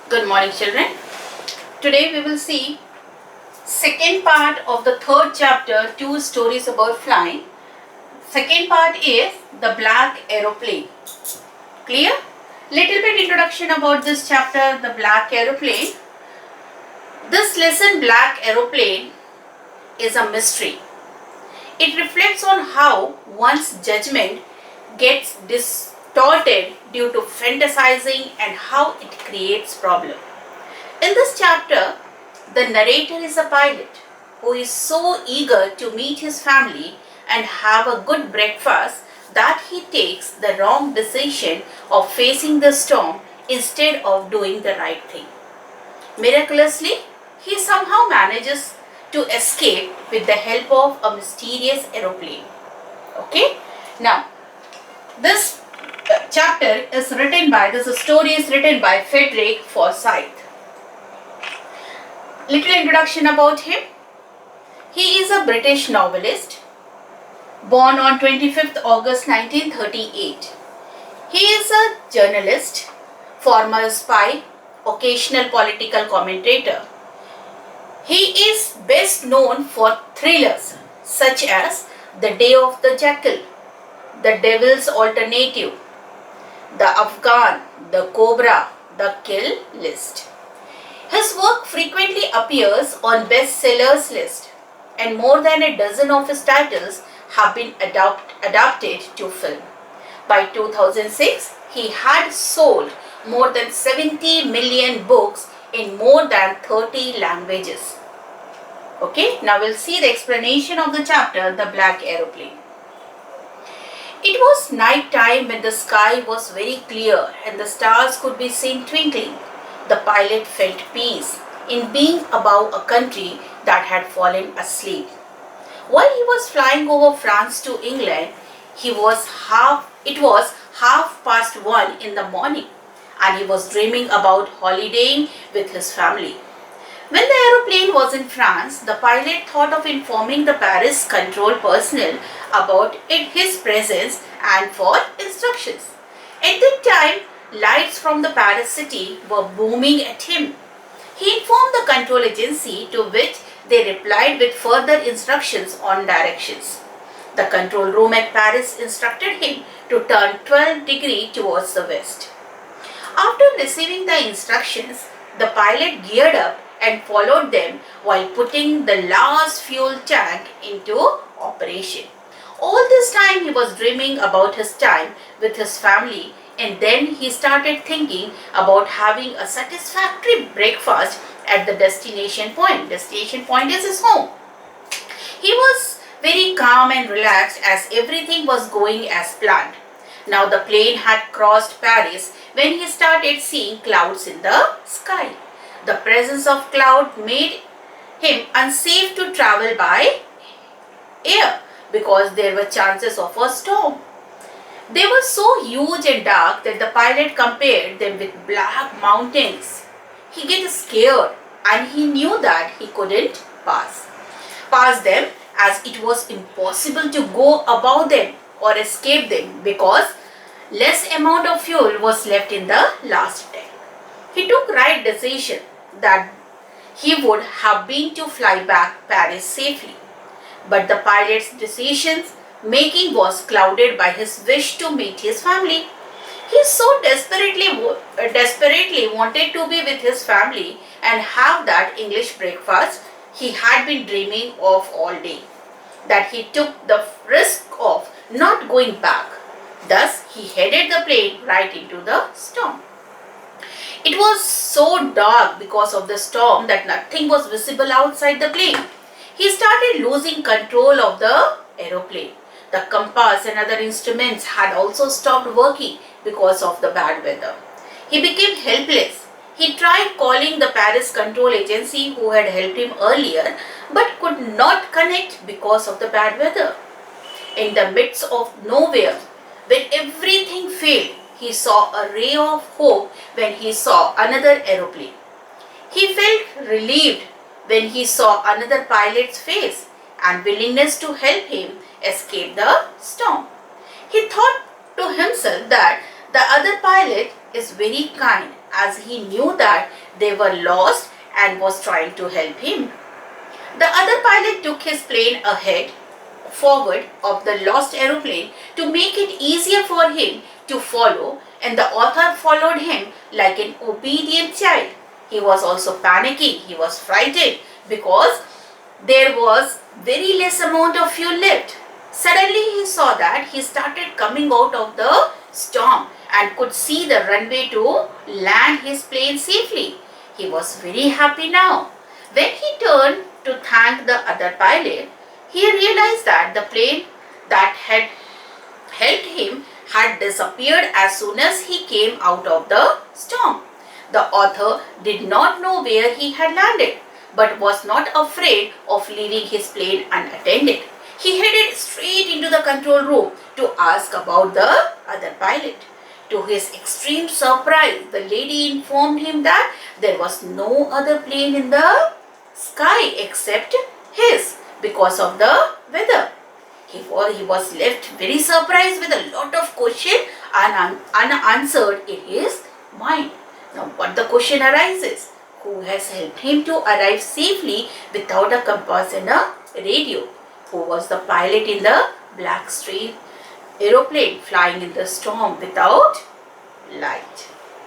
Good morning, children. Today we will see second part of the third chapter, two stories about flying. Second part is the black aeroplane. Clear? Little bit introduction about this chapter, the black aeroplane. This lesson, black aeroplane, is a mystery. It reflects on how one's judgment gets distorted due to fantasizing and how it creates problems. In this chapter, the narrator is a pilot who is so eager to meet his family and have a good breakfast that he takes the wrong decision of facing the storm instead of doing the right thing. Miraculously, he somehow manages to escape with the help of a mysterious aeroplane. Okay? Now, this story is written by Frederick Forsyth. Little introduction about him. He is a British novelist, born on 25th August 1938. He is a journalist, former spy, occasional political commentator. He is best known for thrillers such as The Day of the Jackal, The Devil's Alternative, The Afghan, The Cobra, The Kill List. His work frequently appears on bestsellers list, and more than a dozen of his titles have been adapted to film. By 2006, he had sold more than 70 million books in more than 30 languages. Okay, now we'll see the explanation of the chapter, The Black Aeroplane. It was night time when the sky was very clear and the stars could be seen twinkling. The pilot felt peace in being above a country that had fallen asleep. While he was flying over France to England, it was 1:30 in the morning, and he was dreaming about holidaying with his family. When the aeroplane was in France, the pilot thought of informing the Paris control personnel about his presence and for instructions. At that time, lights from the Paris city were booming at him. He informed the control agency, to which they replied with further instructions on directions. The control room at Paris instructed him to turn 12 degrees towards the west. After receiving the instructions, the pilot geared up and followed them while putting the last fuel tank into operation. All this time he was dreaming about his time with his family, and then he started thinking about having a satisfactory breakfast at the destination point. Destination point is his home. He was very calm and relaxed as everything was going as planned. Now the plane had crossed Paris when he started seeing clouds in the sky. The presence of cloud made him unsafe to travel by air because there were chances of a storm. They were so huge and dark that the pilot compared them with black mountains. He got scared and he knew that he couldn't pass them, as it was impossible to go above them or escape them because less amount of fuel was left in the last tank. He took right decision that he would have been to fly back Paris safely. But the pilot's decisions making was clouded by his wish to meet his family. He so desperately wanted to be with his family and have that English breakfast he had been dreaming of all day, that he took the risk of not going back. Thus, he headed the plane right into the storm. It was so dark because of the storm that nothing was visible outside the plane. He started losing control of the aeroplane. The compass and other instruments had also stopped working because of the bad weather. He became helpless. He tried calling the Paris control agency who had helped him earlier, but could not connect because of the bad weather. In the midst of nowhere, when everything failed, he saw a ray of hope when he saw another aeroplane. He felt relieved when he saw another pilot's face and willingness to help him escape the storm. He thought to himself that The other pilot is very kind as he knew that they were lost and was trying to help him. The other pilot took his plane forward of the lost aeroplane to make it easier for him to follow, and the author followed him like an obedient child. He was also panicking. He was frightened because there was very less amount of fuel left. Suddenly he saw that he started coming out of the storm and could see the runway to land his plane safely. He was very happy now. When he turned to thank the other pilot, he realized that the plane that had helped him had disappeared as soon as he came out of the storm. The author did not know where he had landed, but was not afraid of leaving his plane unattended. He headed straight into the control room to ask about the other pilot. To his extreme surprise, the lady informed him that there was no other plane in the sky except his because of the weather. He was left very surprised with a lot of questions unanswered in his mind. Now, what the question arises? Who has helped him to arrive safely without a compass and a radio? Who was the pilot in the black street aeroplane flying in the storm without light?